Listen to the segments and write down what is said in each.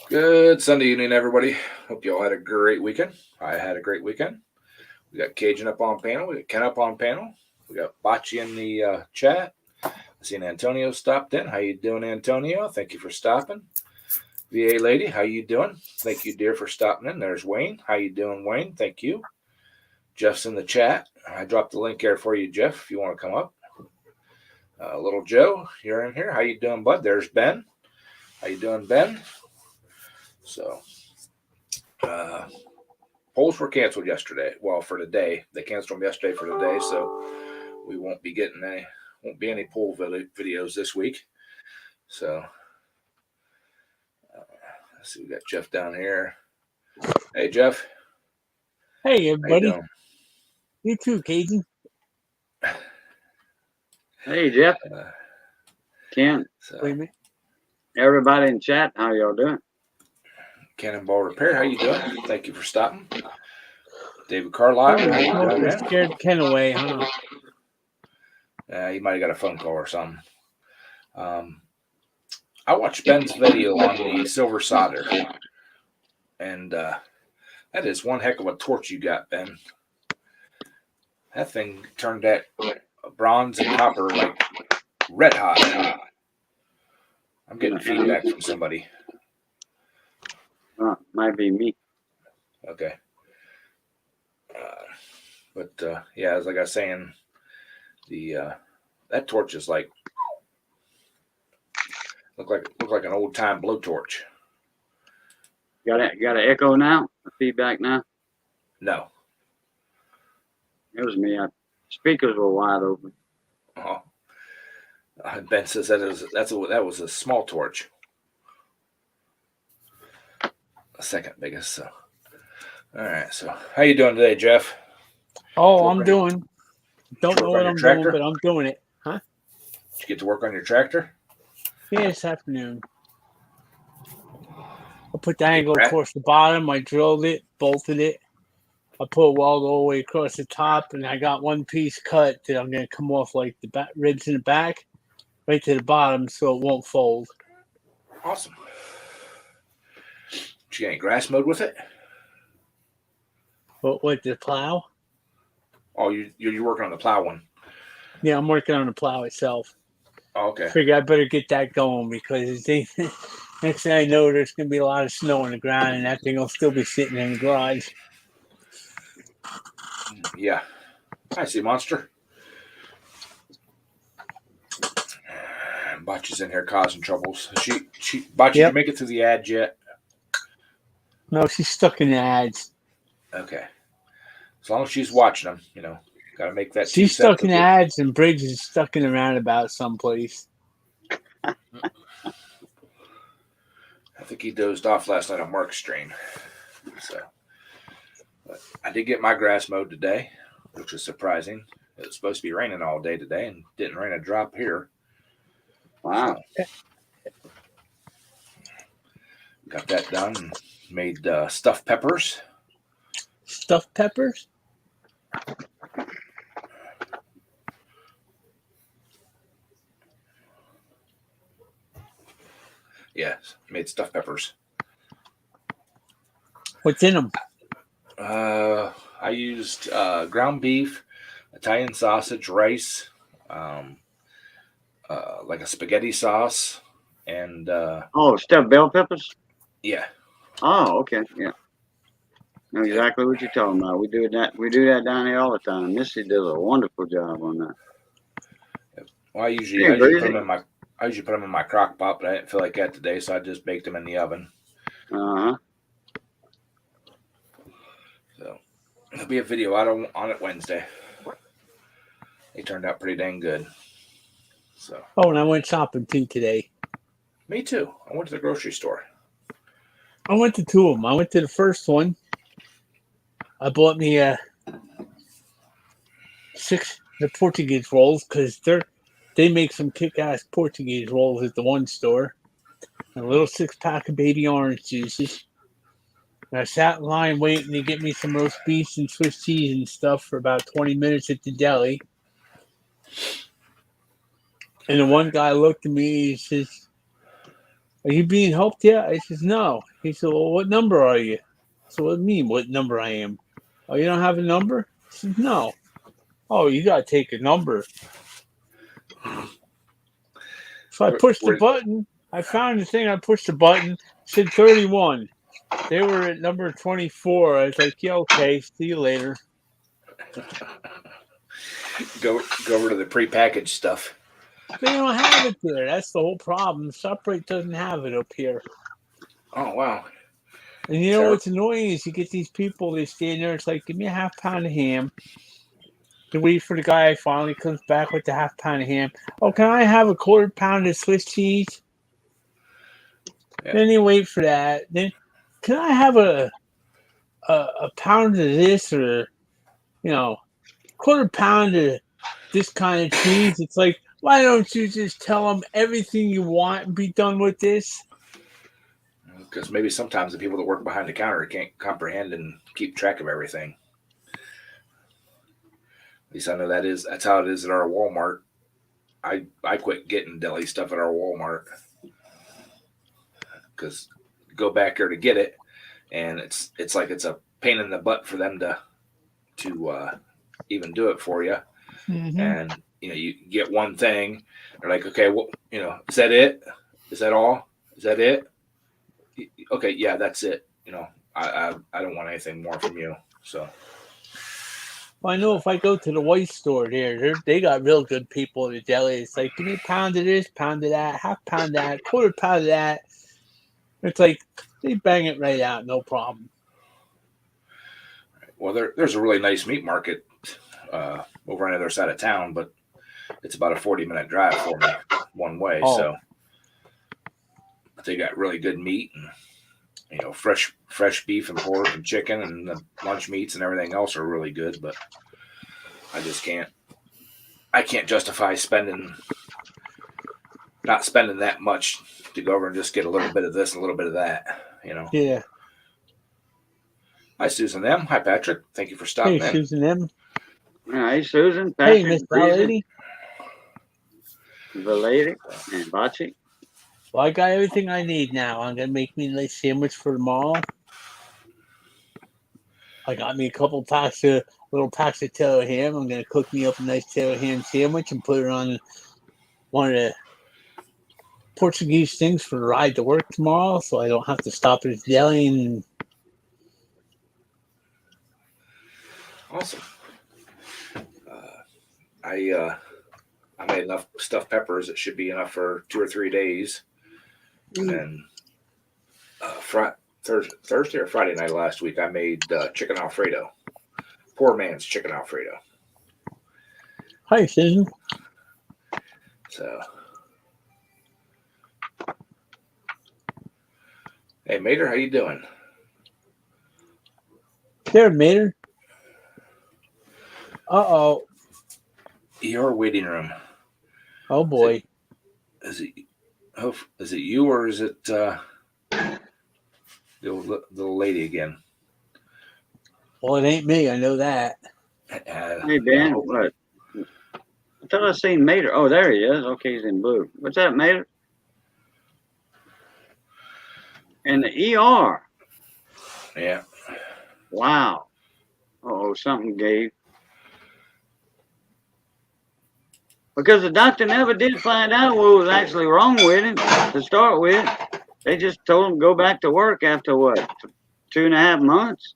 Good Sunday evening, everybody. Hope you all had a great weekend. I had a great weekend. We got Cajun up on panel. We got Ken up on panel. We got Bocce in the chat. I seen Antonio stopped in. How you doing, Antonio? Thank you for stopping. VA lady, how you doing? Thank you, dear, for stopping in. There's Wayne. How you doing, Wayne? Thank you. Jeff's in the chat. I dropped the link there for you, Jeff, if you want to come up. Little Joe, you're in here. How you doing, bud? There's Ben. How you doing, Ben? So, polls were canceled yesterday. Well, for today, they canceled them yesterday for today, so we won't be getting any. Won't be any poll videos this week. So, let's see. We got Jeff down here. Hey, Jeff. Hey, everybody. You too, Cajun. Hey, Jeff. Ken. Everybody in chat, how y'all doing? Cannonball Repair, how you doing? Thank you for stopping. David Carlisle, how you doing, man? Scared Ken away, huh? You might have got a phone call or something. I watched Ben's video on the silver solder, and that is one heck of a torch you got, Ben. That thing turned that bronze and copper like red hot. I'm getting feedback from somebody. Might be me. Okay. Yeah, as like I was saying, the that torch is like look like an old time blowtorch. Got an echo now? A feedback now? No. It was me. Speakers were wide open. Oh. Ben says that was a small torch. A second biggest. So, all right. So, how you doing today, Jeff? Oh, I'm doing. Don't know what I'm doing, but I'm doing it. Huh? Did you get to work on your tractor? Yeah, this afternoon. I put the angle across the bottom. I drilled it, bolted it. I put a weld all the way across the top, and I got one piece cut that I'm going to come off like the ribs in the back, right to the bottom, so it won't fold. Awesome. Did you get any grass mowed with it? What, the plow? Oh, you're working on the plow one. Yeah, I'm working on the plow itself. Oh, okay. Figure I better get that going because next thing I know, there's going to be a lot of snow on the ground, and that thing will still be sitting in the garage. Yeah. I see, Monster. Botch's in here causing troubles. Botch, did you make it through the ads yet? No, she's stuck in the ads. Okay. As long as she's watching them, got to make that. She's stuck in the ads, and Briggs is stuck in a roundabout someplace. I think he dozed off last night on Mark's strain. So, but I did get my grass mowed today, which was surprising. It was supposed to be raining all day today, and didn't rain a drop here. Wow. So, got that done and made stuffed peppers. Stuffed peppers? Yes, made stuffed peppers. What's in them? I used ground beef, Italian sausage, rice, like a spaghetti sauce, and stuffed bell peppers. Yeah. Oh, okay. Yeah. Know exactly what you're talking about. We do that down here all the time. Missy does a wonderful job on that. Well, I usually put them in my crock pot, but I didn't feel like that today, so I just baked them in the oven. Uh-huh. So there'll be a video out on it Wednesday. They turned out pretty dang good. So. Oh, and I went shopping too today. Me too. I went to the grocery store. I went to two of them. I went to the first one. I bought me 6 the Portuguese rolls because they make some kick-ass Portuguese rolls at the one store. A little 6-pack of baby orange juices. And I sat in line waiting to get me some roast beef and Swiss cheese and stuff for about 20 minutes at the deli. And the one guy looked at me, he says, Are you being helped yet? I says, no. He said, well, what number are you? So what do you mean, what number I am? Oh, you don't have a number? I says, no. Oh, you got to take a number. So I pushed the button. I found the thing. I pushed the button. It said 31. They were at number 24. I was like, yeah, okay. See you later. Go over to the prepackaged stuff. They don't have it there. That's the whole problem. ShopRite doesn't have it up here. Oh, wow. And you know what's annoying is you get these people, they stand there, it's like, give me a half pound of ham. They wait for the guy, finally comes back with the half pound of ham. Oh, can I have a quarter pound of Swiss cheese? Yeah. Then they wait for that. Then, can I have a pound of this, or, quarter pound of this kind of cheese? It's like, why don't you just tell them everything you want and be done with this? Because maybe sometimes the people that work behind the counter can't comprehend and keep track of everything. At least I know that's how it is at our Walmart. I quit getting deli stuff at our Walmart because go back there to get it, and it's like it's a pain in the butt for them to even do it for you. Mm-hmm. And you get one thing, they're like, okay, well, is that it? Is that all? Is that it? Okay, yeah, that's it. I don't want anything more from you. So, well, I know if I go to the White store they got real good people at the deli. It's like, give me a pound of this, pound of that, half pound of that, quarter pound of that. It's like they bang it right out, no problem. Well, there's a really nice meat market over on the other side of town, but it's about a 40-minute drive for me one way. Oh. So they got really good meat and fresh beef and pork and chicken, and the lunch meats and everything else are really good. But I just can't justify not spending that much to go over and just get a little bit of this and a little bit of that. Yeah. Hi, Susan M. Hi, Patrick. Thank you for stopping in. Hey, Susan M. Hi, Susan. Patrick, hey, Miss Lady. The lady and Bocce. Well, I got everything I need now. I'm going to make me a nice sandwich for tomorrow. I got me a couple little packs of tail ham. I'm going to cook me up a nice tail ham sandwich and put it on one of the Portuguese things for the ride to work tomorrow, so I don't have to stop at the deli. And awesome. I made enough stuffed peppers. It should be enough for 2 or 3 days. And Thursday or Friday night last week, I made chicken Alfredo. Poor man's chicken Alfredo. Hi, Susan. So, hey, Mater, how you doing? There, Mater. Uh-oh. Your waiting room. Oh, boy. Is it you, or is it the little lady again? Well, it ain't me. I know that. Hey, Ben. What? I thought I seen Mater. Oh, there he is. Okay, he's in blue. What's that, Mater? In the ER. Yeah. Wow. Uh-oh, something gave. Because the doctor never did find out what was actually wrong with him to start with. They just told him to go back to work after, 2.5 months?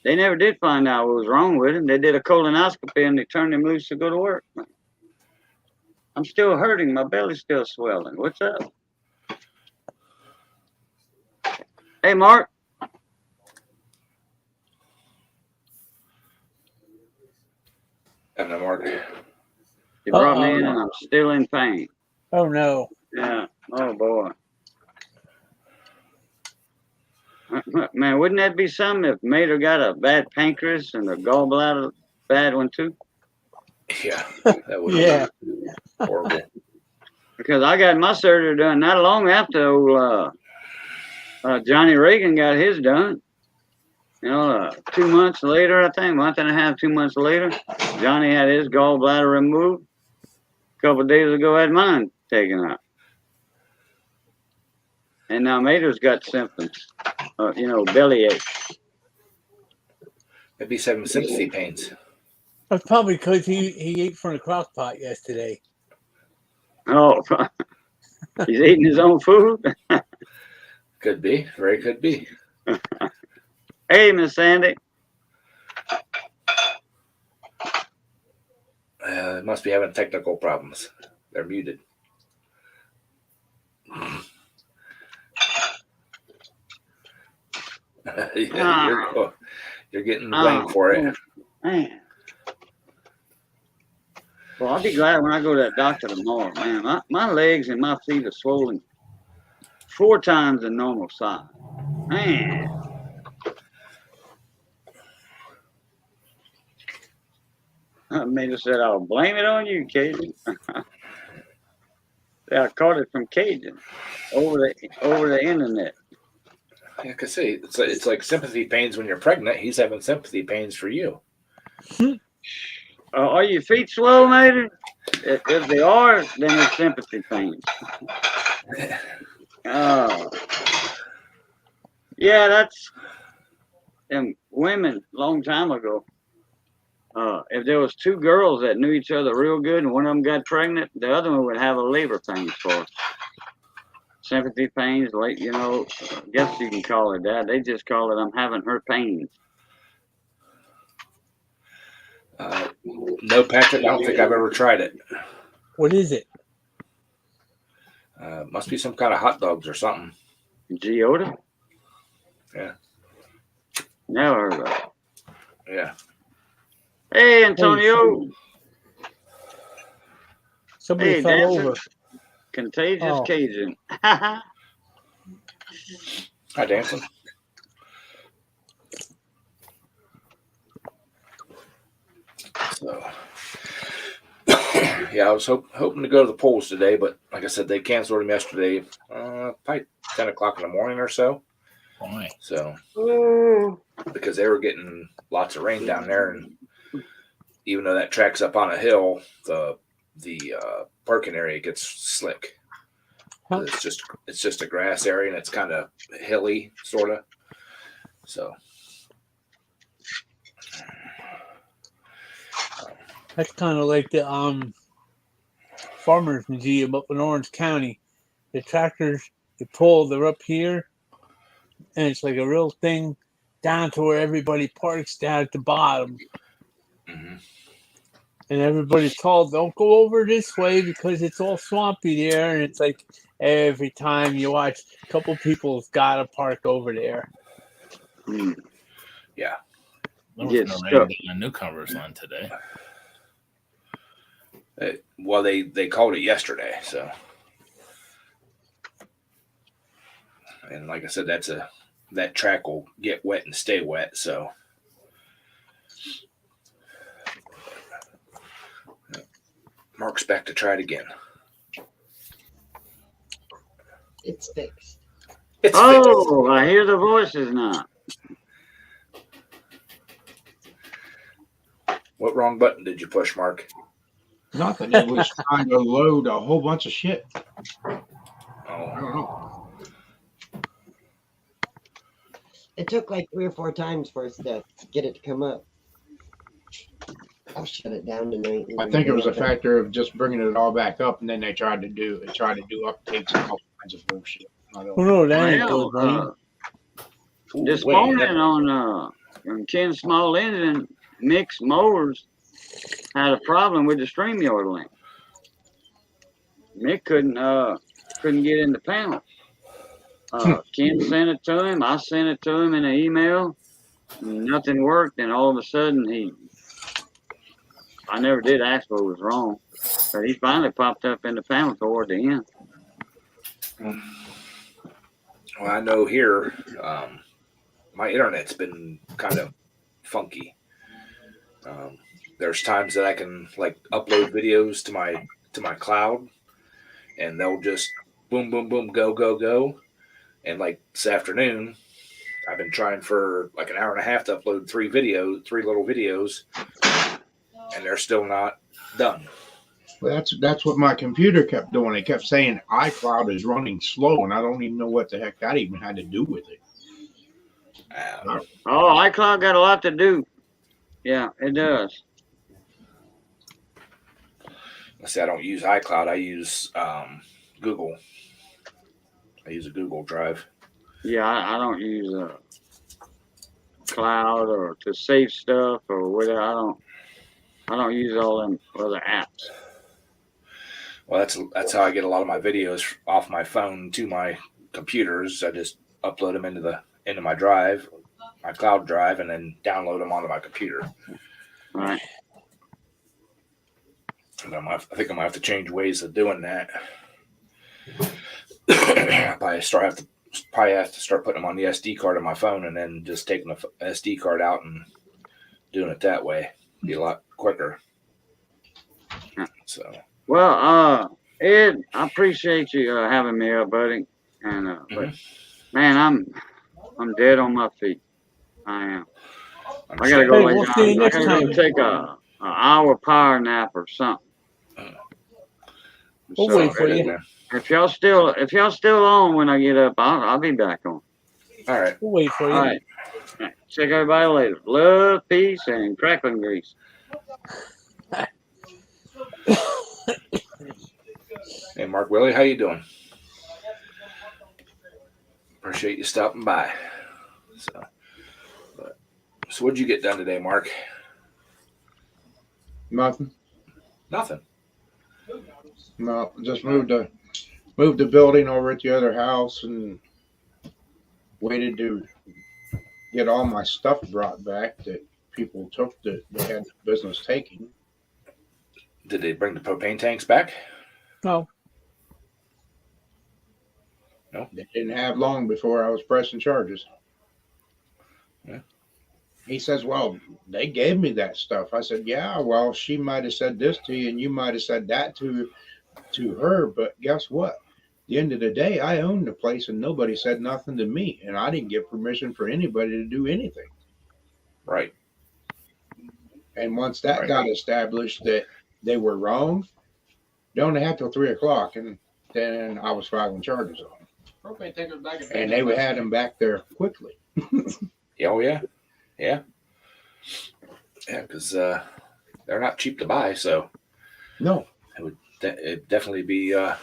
They never did find out what was wrong with him. They did a colonoscopy and they turned him loose to go to work. I'm still hurting. My belly's still swelling. What's up? Hey, Mark. And Mark. You brought me in and I'm still in pain. Oh, no. Yeah. Oh, boy. Man, wouldn't that be something if Mater got a bad pancreas and a gallbladder bad one, too? Yeah. That would be horrible. Because I got my surgery done not long after old Johnny Reagan got his done. 2 months later, I think, month and a half, 2 months later, Johnny had his gallbladder removed. A couple of days ago, I had mine taken out. And now Mater's got symptoms, bellyache. Maybe he's having sympathy pains. That's probably because he ate from the crock pot yesterday. Oh, he's eating his own food? Could be. Very could be. Hey, Miss Sandy. Must be having technical problems. They're muted. You're getting blamed for it. Man. Well, I'll be glad when I go to that doctor tomorrow, man. My legs and my feet are swollen 4 times the normal size. Man. Mater said, I'll blame it on you, Cajun. Yeah, I caught it from Cajun over the internet. Like I say, it's like sympathy pains when you're pregnant. He's having sympathy pains for you. Are your feet swollen, Mater? If they are, then it's sympathy pains. Yeah, that's them women long time ago. If there was 2 girls that knew each other real good and one of them got pregnant, the other one would have a labor pains for it. Sympathy pains, like, I guess you can call it that. They just call it, I'm having her pains. No, Patrick, I don't think I've ever tried it. What is it? Must be some kind of hot dogs or something. Geota? Yeah. Never heard of it. Yeah. Hey, Antonio. Somebody fell dancing. over. Contagious Cajun. Hi, dancing. So, yeah, I was hoping to go to the polls today, but like I said, they canceled them yesterday, probably 10 o'clock in the morning or so. Why? So, because they were getting lots of rain down there, and even though that track's up on a hill, the parking area gets slick. Huh? It's just a grass area, and it's kind of hilly, sort of. So. That's kind of like the Farmers Museum up in Orange County. The tractors, they're up here, and it's like a real thing down to where everybody parks down at the bottom. Mm-hmm. And everybody's told, don't go over this way because it's all swampy there. And it's like every time you watch, a couple people's got to park over there. Yeah. There was no rain in the newcomers line today. Well, they called it yesterday, so. And like I said, that track will get wet and stay wet, so. Mark's back to try it again. It's fixed. It's I hear the voices now. What wrong button did you push, Mark? Nothing. It was trying to load a whole bunch of shit. I Oh, don't know. It took like 3 or 4 times for us to get it to come up. I'll shut it down tonight. I think it was a factor of just bringing it all back up, and then they tried to do updates and all kinds of bullshit. I don't Oh, know. no, that ain't good, man. This wait, morning on Ken Small Engine, Mixed Mowers had a problem with the StreamYard link. Mick couldn't get in the panel. Ken sent it to him. I sent it to him in an email. Nothing worked, and all of a sudden I never did ask what was wrong, but he finally popped up in the panel toward the end. well, I know here, my internet's been kind of funky. There's times that I can upload videos to my cloud, and they'll just boom, boom, boom, go, go, go. And like this afternoon, I've been trying for like an hour and a half to upload 3 little videos, and they're still not done. Well, that's what my computer kept doing. It kept saying iCloud is running slow, and I don't even know what the heck that even had to do with it. Oh, iCloud got a lot to do. Yeah, it does. Let's see, I don't use iCloud. I use Google. I use a Google Drive. Yeah, I don't use cloud or to save stuff or whatever. I don't use all them other apps. Well, that's how I get a lot of my videos off my phone to my computers. I just upload them into my drive, my cloud drive, and then download them onto my computer. Right. And I think I'm gonna have to change ways of doing that. Probably have to start putting them on the SD card on my phone, and then just taking the SD card out and doing it that way. Be a lot quicker. So. Well, Ed, I appreciate you having me up, buddy. And but man, I'm dead on my feet. I am. I gotta go Hey, lay we'll down. see you I next gotta go time. take a hour power nap or something. We'll So, wait for you. if y'all still on when I get up, I'll be back on. All right. We'll wait for you. All right. Check everybody later. Love, peace, and crackling grease. Hey, Mark Willie, how you doing? Appreciate you stopping by. So what'd you get done today, Mark? Nothing. Nothing. No, just moved the building over at the other house and waited to get all my stuff brought back that people took that they had business taking. Did they bring the propane tanks back? No. No. They didn't have long before I was pressing charges. Yeah. He says, well, they gave me that stuff. I said, yeah, well, she might have said this to you and you might have said that to her, but guess what? At the end of the day, I owned the place and nobody said nothing to me, and I didn't get permission for anybody to do anything. Right. And once that got established that they were wrong, they only had till 3 o'clock, and then I was filing charges on them. And they had them back there quickly. Oh, yeah. Yeah. Yeah, because they're not cheap to buy, so No. it'd definitely be a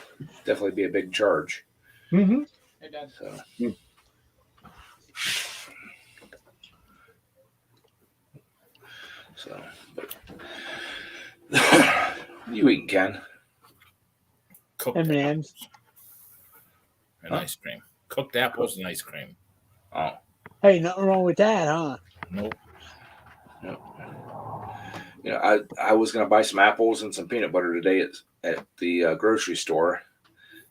big charge. Mm-hmm. So. So, but you eating, Ken? Cooked M&M's. and ice cream. Cooked apples and ice cream. Oh, Hey, nothing wrong with that, huh? Nope. no. You know, I was gonna buy some apples and some peanut butter today at the grocery store,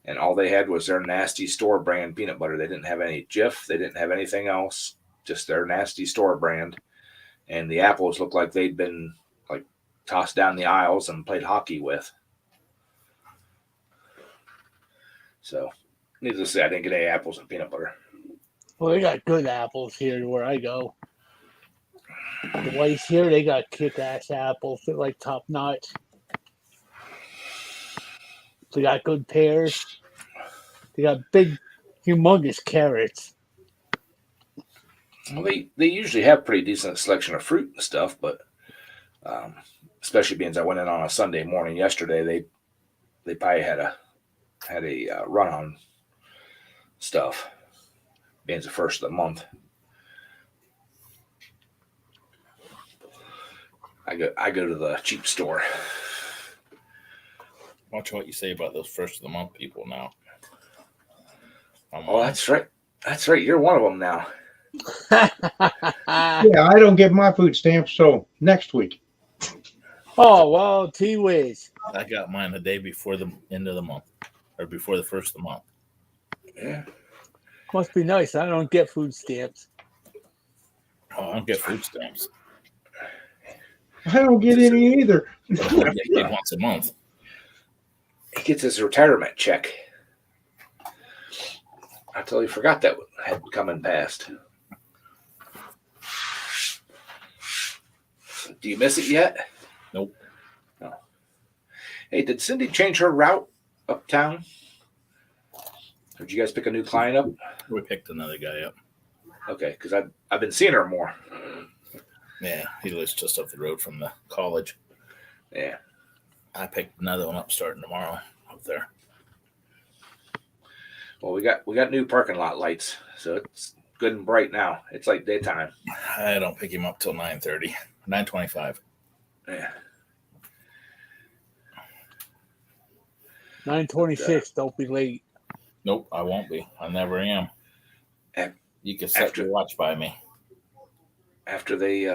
and all they had was their nasty store brand peanut butter. They didn't have any Jif. They didn't have anything else. Just their nasty store brand. And the apples looked like they'd been like tossed down the aisles and played hockey with. So, needless to say, I didn't get any apples and peanut butter. Well, they got good apples here where I go. The Whites here, they got kick-ass apples. They're like top notch. They got good pears. They got big, humongous carrots. Well, they usually have pretty decent selection of fruit and stuff, but especially being as I went in on a Sunday morning yesterday, they probably had a run on stuff. Being the first of the month, I go to the cheap store. Watch what you say about those first of the month people now. Oh, that's right. That's right. You're one of them now. Yeah, I don't get my food stamps till next week. Oh, well, T-Wiz. I got mine the day before the end of the month, or before the first of the month. Yeah. Must be nice. I don't get food stamps. Oh, I don't get food stamps. I don't get any either. But I get paid once a month. He gets his retirement check. I totally forgot that had come and passed. Do you miss it yet? Nope. No. Hey, did Cindy change her route uptown? Did you guys pick a new client up? We picked another guy up. Okay, because I've been seeing her more. Yeah, he lives just up the road from the college. Yeah. I picked another one up starting tomorrow up there. Well, we got new parking lot lights, so it's good and bright now. It's like daytime. I don't pick him up till 9:30, 9:25. Yeah. 9:26. Don't be late. Nope, I won't be. I never am. Af- You can set your watch by me. After they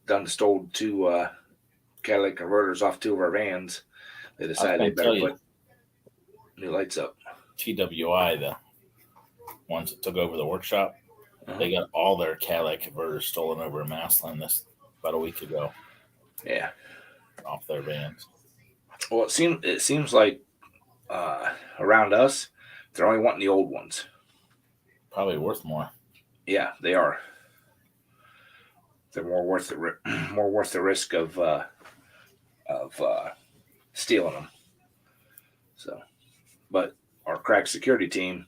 done stole two Cadillac converters off two of our vans, they decided they better put new lights up. TWI, the ones that took over the workshop, they got all their Cadillac converters stolen over in Massillon about a week ago Yeah. off their vans. Well, it seems like around us, they're only wanting the old ones. Probably worth more. Yeah, they are. They're more worth the risk of stealing them. So, but our crack security team,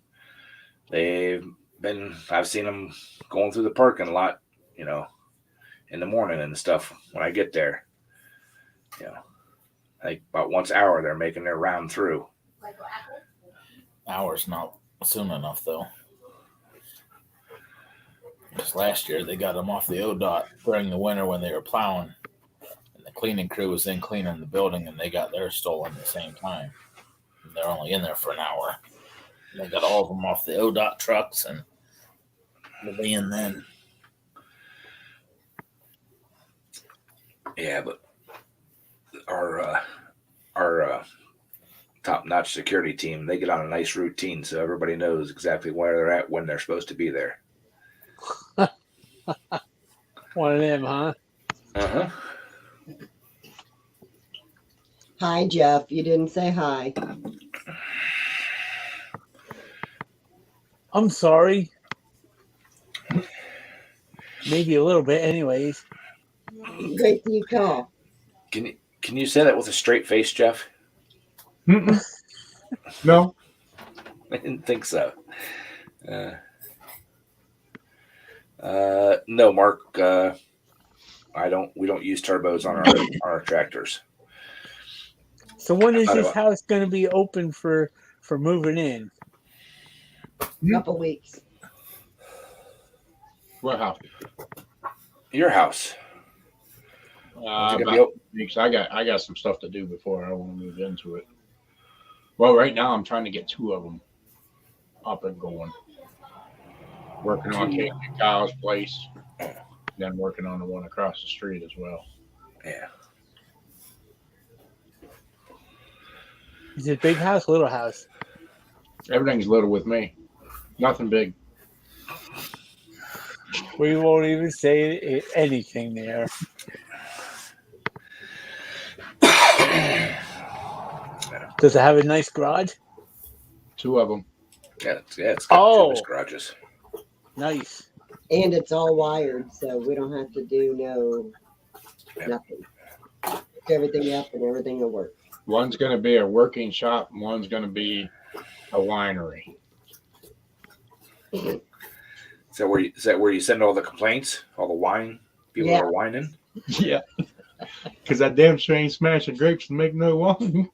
I've seen them going through the parking lot, in the morning and stuff when I get there. Like about once an hour, they're making their round through. Hours not soon enough, though. Just last year, they got them off the ODOT during the winter when they were plowing. And the cleaning crew was in cleaning the building, and they got theirs stolen at the same time. And they're only in there for an hour. And they got all of them off the ODOT trucks and the van then. Yeah, but our top-notch security team, they get on a nice routine, so everybody knows exactly where they're at when they're supposed to be there. One of them, huh? Uh-huh. Hi, Jeff. You didn't say hi. I'm sorry. Maybe a little bit, anyways. Great that you call. Can you say that with a straight face, Jeff? Mm-mm. No. I didn't think so. No, Mark. We don't use turbos on our tractors. So when is I this don't- house going to be open for moving in? Couple weeks. What house? Your house. When's it gonna be About open? weeks. I got some stuff to do before I want to move into it. Well, right now I'm trying to get two of them up and going. Working on taking Kyle's place, then working on the one across the street as well. Yeah. Is it a big house, little house? Everything's little with me. Nothing big. We won't even say anything there. Does it have a nice garage? Two of them. Yeah, it's got Oh. two nice garages. Nice. And it's all wired, so we don't have to do nothing. Hook everything up and everything will work. One's going to be a working shop, and one's going to be a winery. Is that where you send all the complaints, all the wine people Yeah. are whining? Yeah. Because that damn sure ain't smashing grapes and make no wine.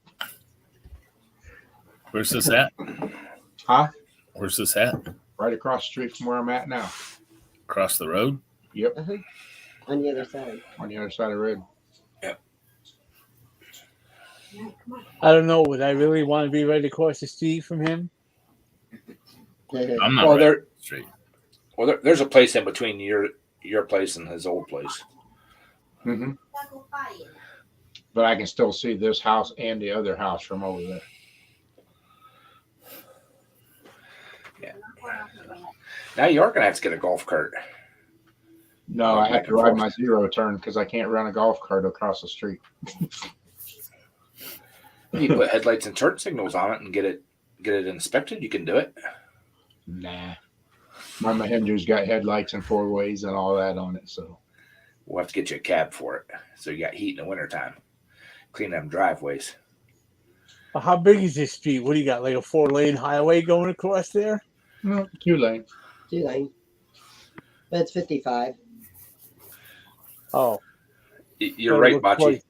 Where's this at? Huh? Where's this at? Right across the street from where I'm at now. Across the road? Yep. On the other side. On the other side of the road. I don't know. Would I really want to be right across the street from him? I'm not Well, right there, across the street. there's a place in between your place and his old place. Mm-hmm. But I can still see this house and the other house from over there. Now you are gonna have to get a golf cart. No, I have to ride my zero turn because I can't run a golf cart across the street. You put headlights and turn signals on it and get it inspected. You can do it. Nah. My Mahindra's got headlights and four ways and all that on it, so. We'll have to get you a cab for it. So you got heat in the wintertime. Clean them driveways. How big is this street? What do you got? Like a 4-lane highway going across there? No, 2 lanes. 2 lane. But it's 55. Oh, You're so it right, looks Bocce. like-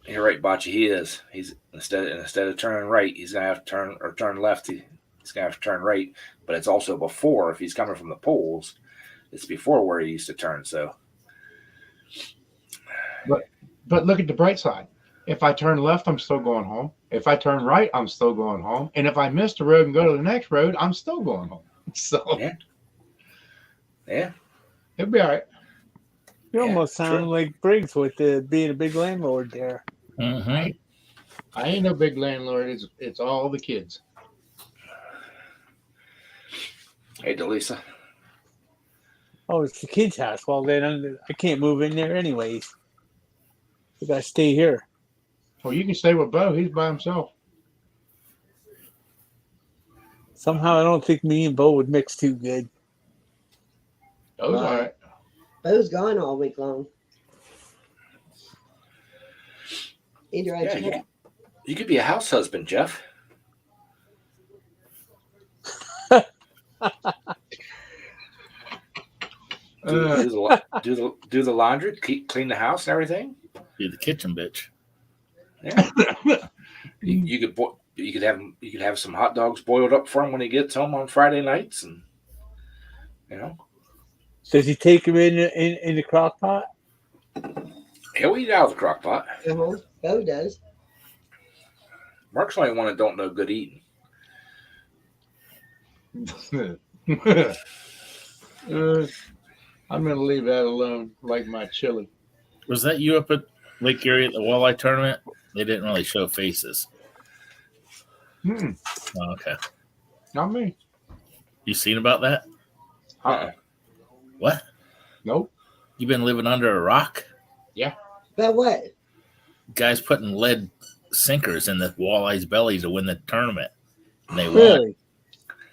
You're right, Bocce. He is. He's instead of turning right, he's gonna have to turn left. He's gonna have to turn right. But it's also before, if he's coming from the poles, it's before where he used to turn. So But look at the bright side. If I turn left, I'm still going home. If I turn right, I'm still going home. And if I miss the road and go to the next road, I'm still going home. So yeah, it'll be all right. you Yeah, almost sound true. like Briggs with being a big landlord there. Mm-hmm. I ain't no big landlord. It's all the kids. hey, Delisa. Oh, it's the kid's house. Well, then I can't move in there anyways. I gotta stay here. Well, you can stay with Bo. He's by himself. Somehow I don't think me and Bo would mix too good. Bo's all right. Bo's gone all week long. He drives Yeah, truck. you could be a house husband, Jeff. Do the laundry, clean the house and everything. Be the kitchen bitch. Yeah. you could have some hot dogs boiled up for him when he gets home on Friday nights, and Does he take him in the crock pot? he'll eat out of the crock pot. Bo does. Mark's the only one that don't know good eating. I'm going to leave that alone, like my chili. Was that you up at Lake Erie at the walleye tournament? They didn't really show faces. Mm-mm, Oh, okay. not me. You seen about that? Uh-uh. What? Nope. You been living under a rock? But what? Guys putting lead sinkers in the walleye's belly to win the tournament. And they won. Really?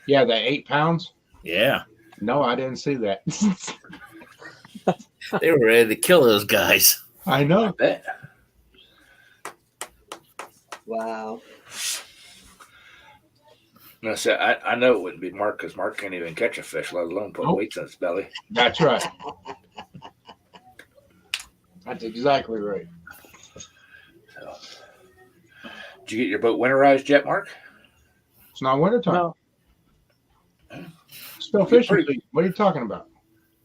Yeah, the 8 pounds. Yeah. No, I didn't see that. They were ready to kill those guys. I know. I bet. Wow. No, so I know it wouldn't be Mark because Mark can't even catch a fish, let alone put Nope. weights in his belly. That's right. That's exactly right. So, did you get your boat winterized yet, Mark? It's not wintertime. No. Still fishing season. What are you talking about?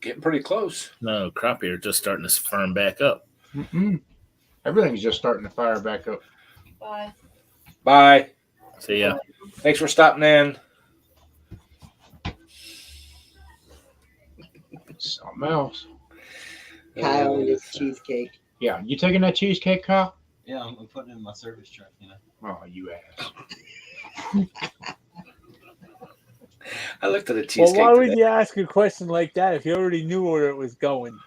Getting pretty close. No, crappie are just starting to firm back up. Mm-mm. Everything's just starting to fire back up. Bye. Bye. See ya. Thanks for stopping in. Something else. Kyle and his cheesecake. Yeah, you taking that cheesecake, Kyle? Yeah, I'm putting it in my service truck, you know. Oh, you ass. I looked at the Well, cheesecake why would today. you ask a question like that if you already knew where it was going?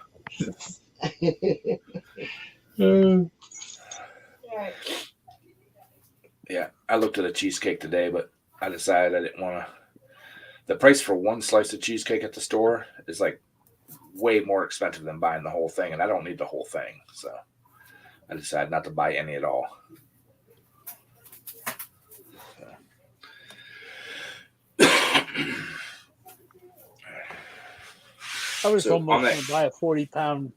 Right. Yeah, I looked at a cheesecake today, but I decided I didn't want to. The price for one slice of cheesecake at the store is like way more expensive than buying the whole thing, and I don't need the whole thing. So I decided not to buy any at all. I was So, on almost that- going to buy a 40-pound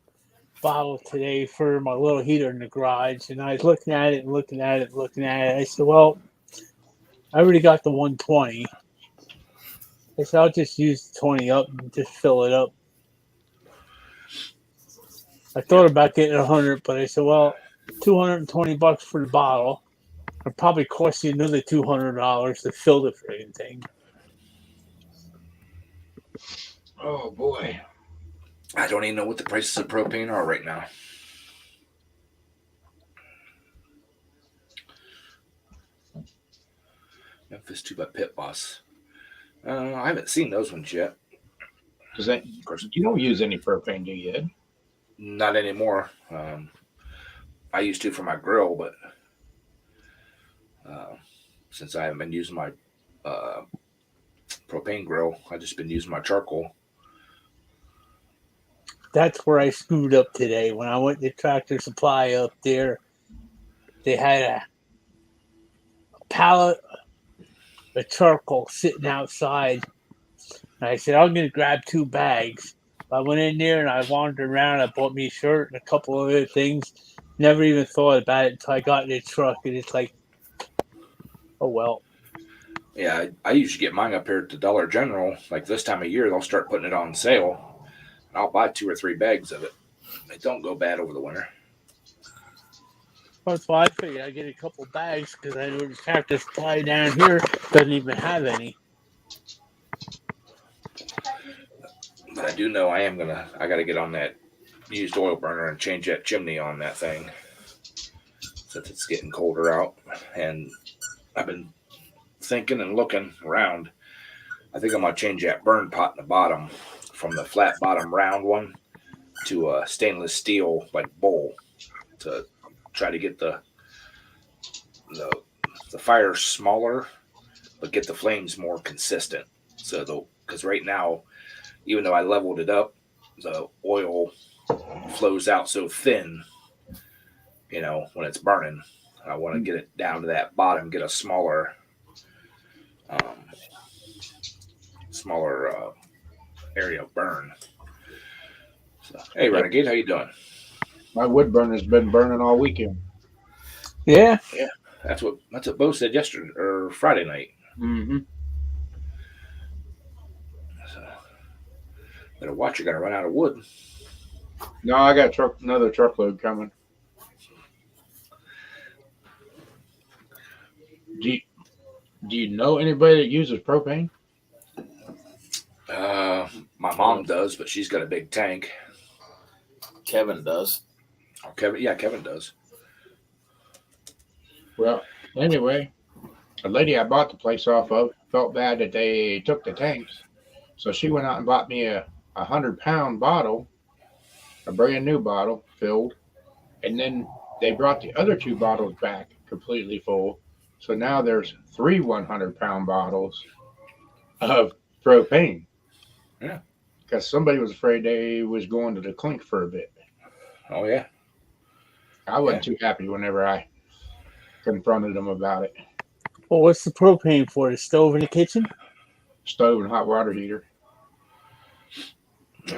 bottle today for my little heater in the garage, and I was looking at it and looking at it and looking at it. I said, well, I already got the 120. I said, I'll just use the 20 up and just fill it up. I thought about getting 100, but I said, well, $220 for the bottle. It'll probably cost you another $200 to fill the friggin' thing. Oh, boy. I don't even know what the prices of propane are right now. Memphis 2 by Pit Boss. I haven't seen those ones yet. Does that, Of course, you don't use any propane, do you, Ed? not anymore. I used to for my grill, but since I haven't been using my propane grill, I've just been using my charcoal. That's where I screwed up today. When I went to Tractor Supply up there, they had pallet of charcoal sitting outside. And I said, I'm going to grab 2 bags. I went in there and I wandered around. I bought me a shirt and a couple of other things. Never even thought about it until I got in the truck. And it's like, oh, well. Yeah, I usually get mine up here at the Dollar General. Like this time of year, they'll start putting it on sale. And I'll buy 2 or 3 bags of it. They don't go bad over the winter. That's why I figured I'd get a couple bags because I know the Cactus Supply down here doesn't even have any. But I do know I got to get on that used oil burner and change that chimney on that thing since it's getting colder out. And I've been thinking and looking around. I think I'm going to change that burn pot in the bottom from the flat bottom round one to a stainless steel like bowl to try to get the fire smaller, but get the flames more consistent. So because right now, even though I leveled it up, the oil flows out so thin, when it's burning. I want to get it down to that bottom, get a smaller area of burn. So, hey, Renegade, how you doing? My wood burner's been burning all weekend. Yeah. That's what Bo said yesterday or Friday night. Mm-hmm. So, better watch, you're gonna run out of wood. No, I got another truckload coming. Do you know anybody that uses propane? My mom does, but she's got a big tank. Kevin does. Oh, Kevin does. Well, anyway, a lady I bought the place off of felt bad that they took the tanks. So she went out and bought me a 100-pound bottle, a brand new bottle filled. And then they brought the other 2 bottles back completely full. So now there's 3 100-pound bottles of propane. Yeah. Because somebody was afraid they was going to the clink for a bit. Oh, yeah. I wasn't too happy whenever I confronted them about it. Well, what's the propane for? The stove in the kitchen? Stove and hot water heater.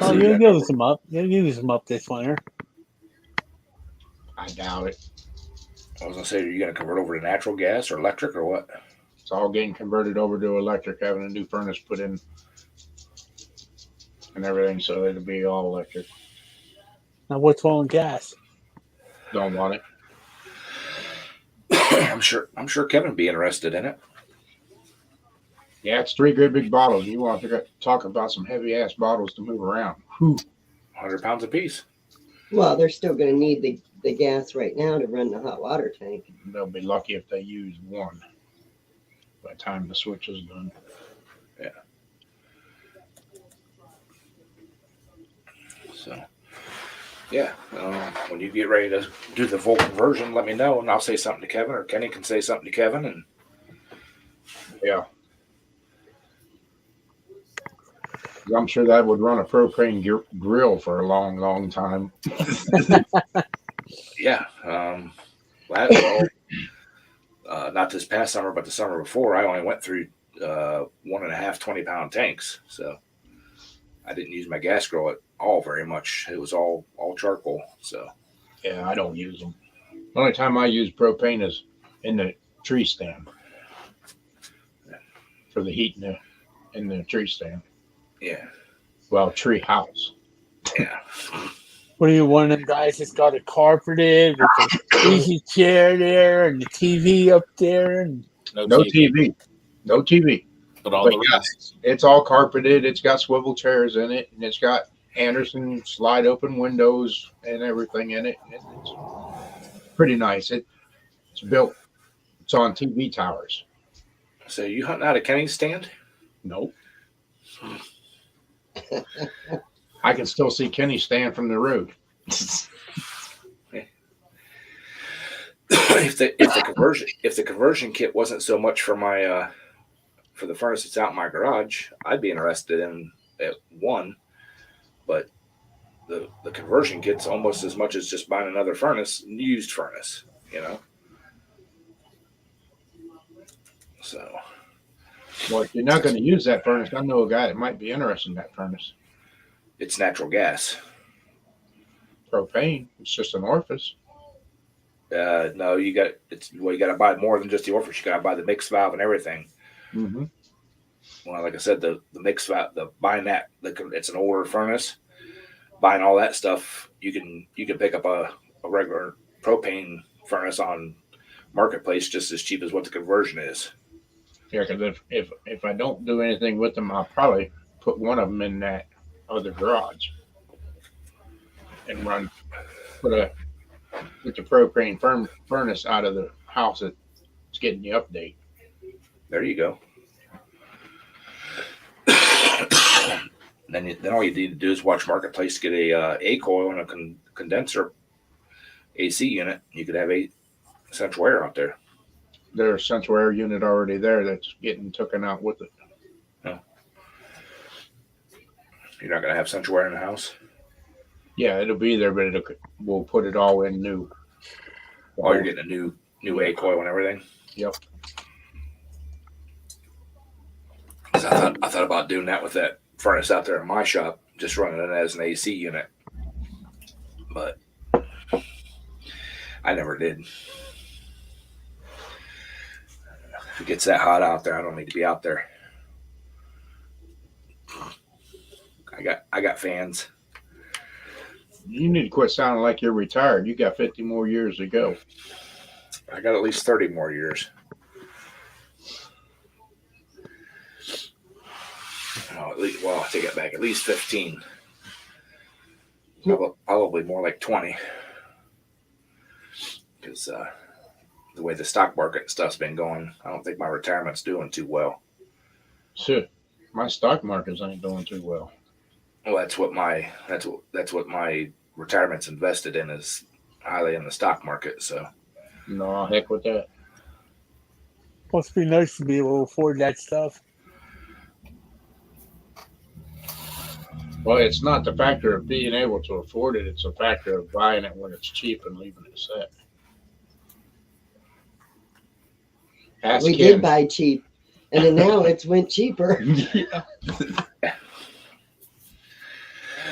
Oh, you'll use them up. You'll use them up this winter. I doubt it. I was gonna say, are you gonna convert over to natural gas or electric or what? It's all getting converted over to electric, having a new furnace put in and everything, so it'll be all electric. Now, what's wrong with gas? Don't want it. I'm sure Kevin would be interested in it. Yeah, it's 3 good big bottles. You want to talk about some heavy ass bottles to move around. Whew. 100 pounds a piece. Well, they're still going to need the gas right now to run the hot water tank. They'll be lucky if they use 1 by the time the switch is done. Yeah. So, yeah, when you get ready to do the full conversion, let me know, and I'll say something to Kevin, or Kenny can say something to Kevin, and Yeah. I'm sure that would run a propane grill for a long, long time. yeah. Not this past summer, but the summer before, I only went through 1.5 20-pound tanks, so I didn't use my gas grill at all very much. It was all charcoal. So Yeah, I don't use them. The only time I use propane is in the tree stand for the heat in the tree stand. yeah, Well, tree house. yeah. What are you, one of them guys that's got it carpeted with the easy chair there and the TV up there? And No TV. No TV. But all But the yeah, rest. it's all carpeted. It's got swivel chairs in it, and it's got Anderson slide open windows and everything in it. It's pretty nice. It's built. It's on TV towers. So you hunting out of Kenny's stand? Nope. I can still see Kenny stand from the road. if the conversion kit wasn't so much for my for the furnace that's out in my garage, I'd be interested in at 1. But the conversion kit's almost as much as just buying another furnace, used furnace, So Well, if you're not going to use that furnace, I know a guy that might be interested in that furnace. it's natural gas. Propane. It's just an orifice. No, you got to buy more than just the orifice. You got to buy the mixed valve and everything. Mm-hmm. Well, like I said, the mixed valve, it's an older furnace. Buying all that stuff, you can pick up a regular propane furnace on Marketplace just as cheap as what the conversion is. Yeah, because if I don't do anything with them, I'll probably put one of them in that other garage and put the propane furnace out of the house that's getting the update. There you go. Then all you need to do is watch Marketplace to get a coil and a condenser AC unit. You could have a central air out there. There's a central air unit already there that's getting taken out with it. No. You're not going to have central air in the house? Yeah, it'll be there, but we'll put it all in new. Oh, you're getting a new A coil and everything? Yep. 'Cause I thought about doing that with that furnace out there in my shop, just running it as an AC unit. But I never did. If it gets that hot out there, I don't need to be out there. I got fans. You need to quit sounding like you're retired. You got 50 more years to go. I got at least 30 more years. No, I take it back. At least 15. Probably more like 20. Because the way the stock market and stuff's been going, I don't think my retirement's doing too well. Shit, my stock markets ain't doing too well. Well, that's what my retirement's invested in, is highly in the stock market. So No, heck with that. Must be nice to be able to afford that stuff. Well, it's not the factor of being able to afford it. It's a factor of buying it when it's cheap and leaving it set. Ask We Ken. did buy cheap, and then now it's went cheaper. Yeah.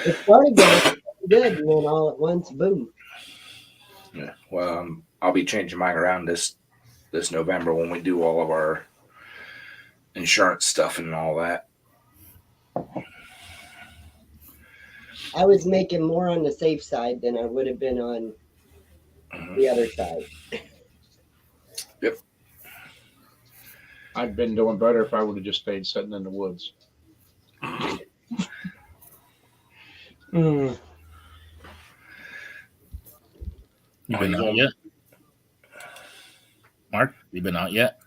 It started going good, and then all at once, boom. yeah, well, I'll be changing mine around this November when we do all of our insurance stuff and all that. I was making more on the safe side than I would have been on the other side. I'd been doing better if I would have just stayed sitting in the woods. Mm. You been out yet? Mark, you been out yet?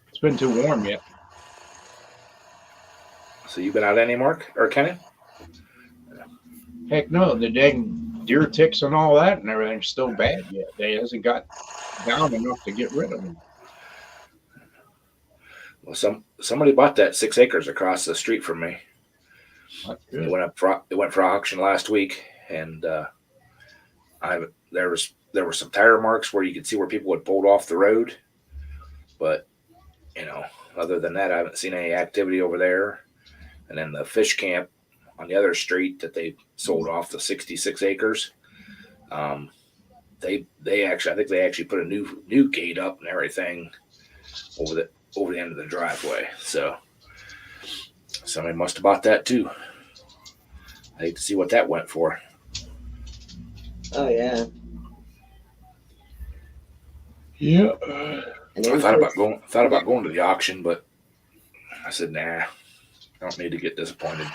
It's been too warm yet. So you been out any, Mark or Kenny? Heck no, the dang deer ticks and all that and everything's still bad yet. They hasn't got down enough to get rid of them. Well, somebody bought that 6 acres across the street from me. That's It good. went for auction last week, and there were some tire marks where you could see where people had pulled off the road, but other than that, I haven't seen any activity over there. And then the fish camp on the other street that they sold off, the 66 acres, I think they actually put a new gate up and everything over the end of the driveway. So somebody must have bought that too. I hate to see what that went for. Oh yeah. Yeah. And I thought about going to the auction, but I said, nah, I don't need to get disappointed.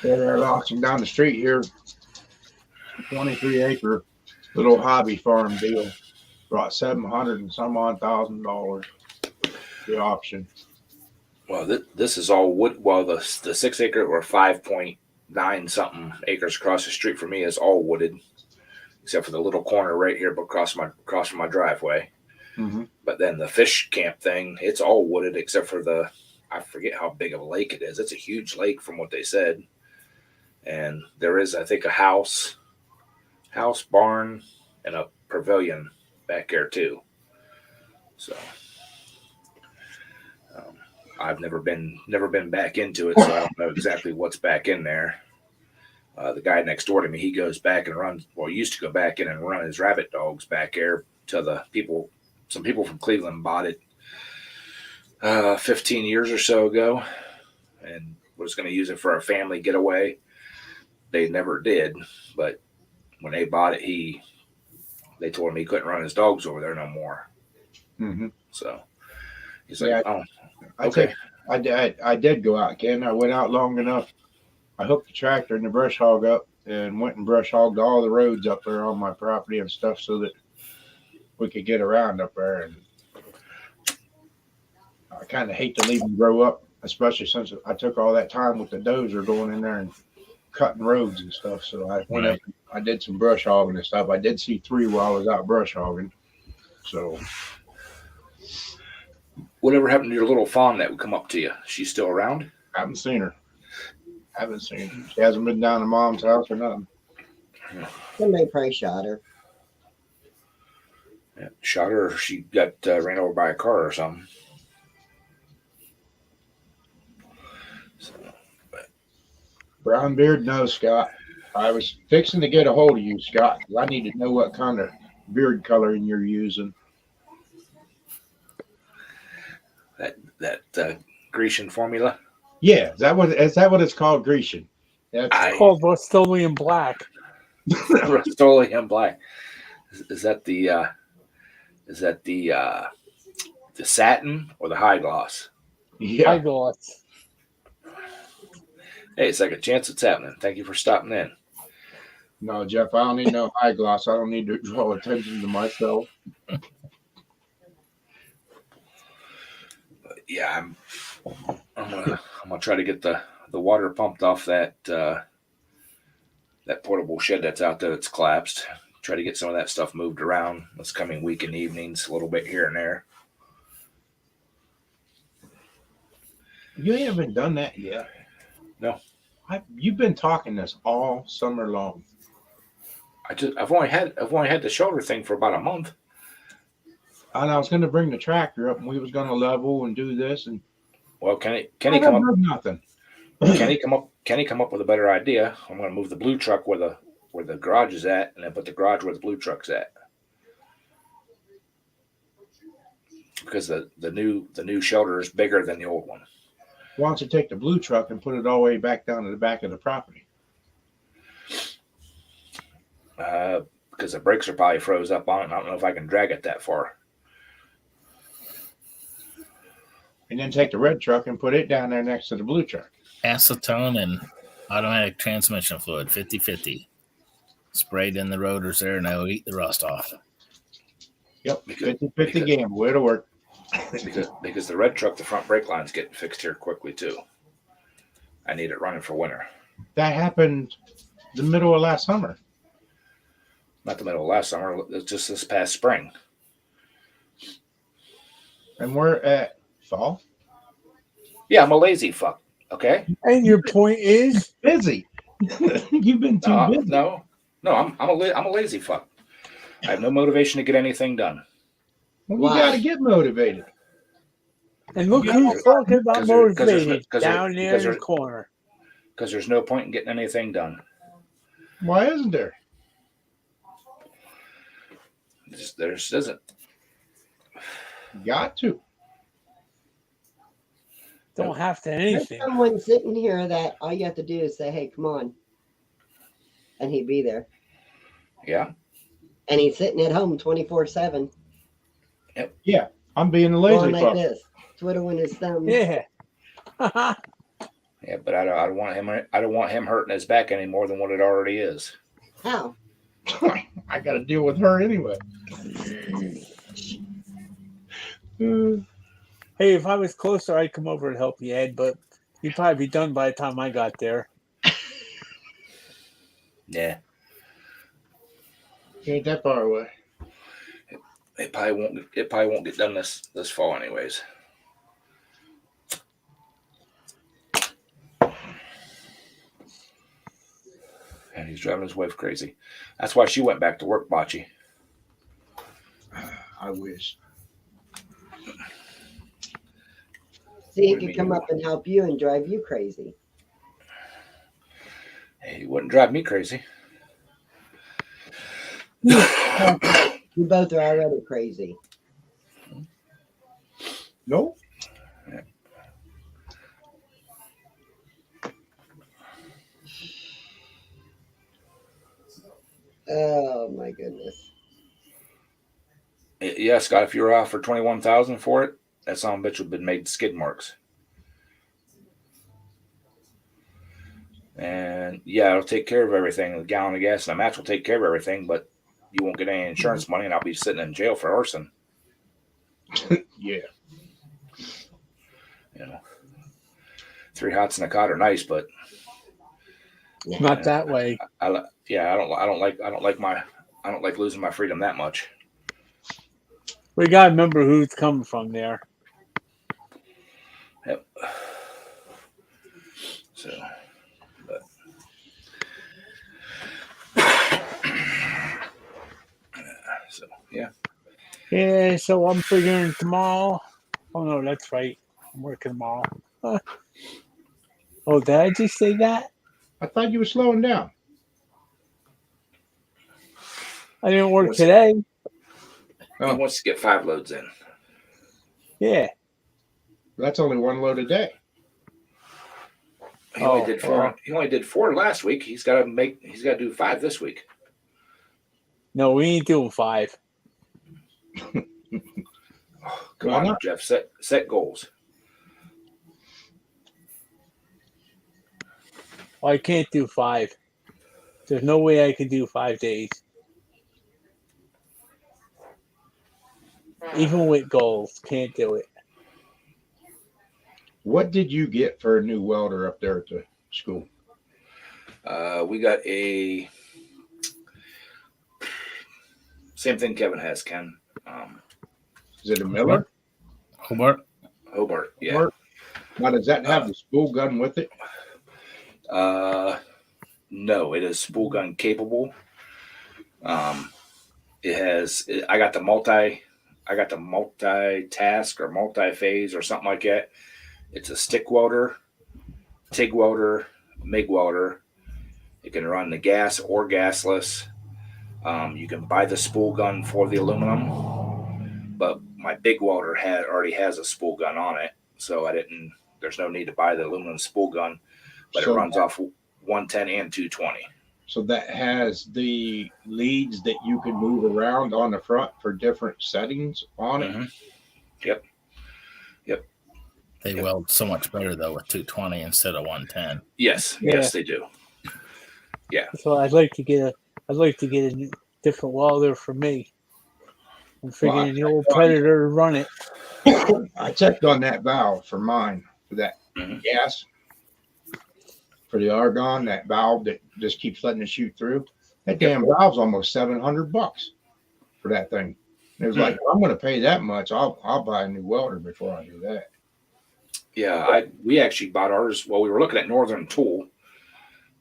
They're auction down the street here. 23-acre little hobby farm deal. Brought $700 and some odd $1,000. The auction. Well, this is all wood. Well, the 6 acre or 5.9 something acres across the street from me is all wooded, except for the little corner right here across from my driveway. Mm-hmm. But then the fish camp thing, it's all wooded except for I forget how big of a lake it is. It's a huge lake from what they said. And there is, I think, a house, barn, and a pavilion back there too. So I've never been back into it, so I don't know exactly what's back in there. The guy next door to me, he goes back and runs. Well, he used to go back in and run his rabbit dogs back there to the people. Some people from Cleveland bought it 15 years or so ago, and was going to use it for a family getaway. They never did, but when they bought it, they told him he couldn't run his dogs over there no more. Mm-hmm. So he's Yeah, like, "Oh, I okay." think I did go out, Ken. I went out long enough. I hooked the tractor and the brush hog up and went and brush hogged all the roads up there on my property and stuff so that we could get around up there. And I kind of hate to leave them grow up, especially since I took all that time with the dozer going in there and cutting roads and stuff. So I went up, I did some brush hogging and stuff. I did see 3 while I was out brush hogging. So Whatever happened to your little fawn that would come up to you? She's still around? I haven't seen her. She hasn't been down to Mom's house or nothing. Somebody probably shot her. Yeah, shot her, or she got ran over by a car or something. So, Brown beard, no, Scott. I was fixing to get a hold of you, Scott, 'cause I need to know what kind of beard coloring you're using. that Grecian formula. Yeah, is that what it's called, Grecian? That's It's called Rust-Oleum Black. Rust-Oleum Black. Is that the satin or the high gloss? yeah. High gloss. Hey, second chance it's happening. Thank you for stopping in. No, Jeff, I don't need no high gloss. I don't need to draw attention to myself. But yeah, I'm gonna try to get the water pumped off that portable shed that's out there that's collapsed. Try to get some of that stuff moved around this coming week and evenings, a little bit here and there. You haven't done that yet. No. You've been talking this all summer long. I've only had the shoulder thing for about a month. And I was going to bring the tractor up, and we was going to level and do this. And Well, can he I come up? haven't heard nothing. Can he come up with a better idea? I'm going to move the blue truck where the garage is at, and then put the garage where the blue truck's at. Because the new shelter is bigger than the old one. Why don't you take the blue truck and put it all the way back down to the back of the property? Because the brakes are probably froze up on it. And I don't know if I can drag it that far. And then take the red truck and put it down there next to the blue truck. Acetone and automatic transmission fluid, 50-50. Sprayed in the rotors there, and that'll eat the rust off. Yep, Because- 50-50 gamble. It'll work. Because the red truck, the front brake line's getting fixed here quickly too. I need it running for winter. That happened the middle of last summer. Not the middle of last summer. It's just this past spring. And we're at fall. Yeah, I'm a lazy fuck. Okay. And your point is, Busy. You've been too busy. No. I'm a lazy fuck. I have no motivation to get anything done. Well, Why? you got to get motivated. and look Yeah, who's talking about 'cause there- 'cause there's- motivated 'cause there- down there because in the there- corner. Because there's no point in getting anything done. Why isn't there? There just isn't. You got to. Don't have to There's anything. someone sitting here that all you have to do is say, "Hey, come on," and he'd be there. Yeah. And he's sitting at home 24/7, I'm being a lazy going like fuck. this, twiddling his thumb. Yeah. Yeah, but I don't want him. I don't want him hurting his back any more than what it already is. How? I got to deal with her anyway. Hey, if I was closer, I'd come over and help you, Ed, but you'd probably be done by the time I got there. Yeah. Ain't that far away. It probably won't get done this fall anyways. And he's driving his wife crazy. That's why she went back to work, Bocce. I wish. See, he What do you could come mean? up and help you and drive you crazy. Hey, it wouldn't drive me crazy. You both are already crazy. Nope. Oh my goodness. Yeah, Scott, if you were offered 21,000 for it, that son of a bitch would have been made skid marks. And yeah, it'll take care of everything. The gallon of gas and a match will take care of everything, but you won't get any insurance money, and I'll be sitting in jail for arson. Yeah. You know, 3 hots and a cot are nice, but Not that way. I don't like losing my freedom that much. We gotta remember who's coming from there. Yep. So, but so yeah. Yeah, so I'm figuring tomorrow. Oh no, that's right. I'm working tomorrow. Huh. Oh, did I just say that? I thought you were slowing down. I didn't work What's- today. He wants to get 5 loads in. Yeah. That's only 1 load a day. He only Oh, did 4. well. He only did 4 last week. He's got to do 5 this week. No, we ain't doing 5. Come Why on, not? Jeff. Set goals. I can't do 5. There's no way I can do 5 days. Even with goals, can't do it. What did you get for a new welder up there at the school? We got a same thing Kevin has, Ken. Is it a Miller? Hobart. Hobart. Yeah. Hobart? Now, does that have the spool gun with it? No, it is spool gun capable. It has. I got the multi-task or multi-phase or something like that. It's a stick welder, TIG welder, MIG welder. It can run the gas or gasless. You can buy the spool gun for the aluminum, but my big welder already has a spool gun on it, so there's no need to buy the aluminum spool gun, but it So- runs off 110 and 220. So that has the leads that you can move around on the front for different settings on it. Mhm. They weld so much better though with 220 instead of 110. Yes, Yeah. yes, they do. So I'd like to get a different welder for me. I'm figuring the old Predator to run it. I checked on that valve for mine for that Mhm. gas for the argon, that valve that just keeps letting it shoot through. That damn valve's almost $700 for that thing. And it was like, I'm going to pay that much. I'll buy a new welder before I do that. Yeah, we actually bought ours. Well, we were looking at Northern Tool,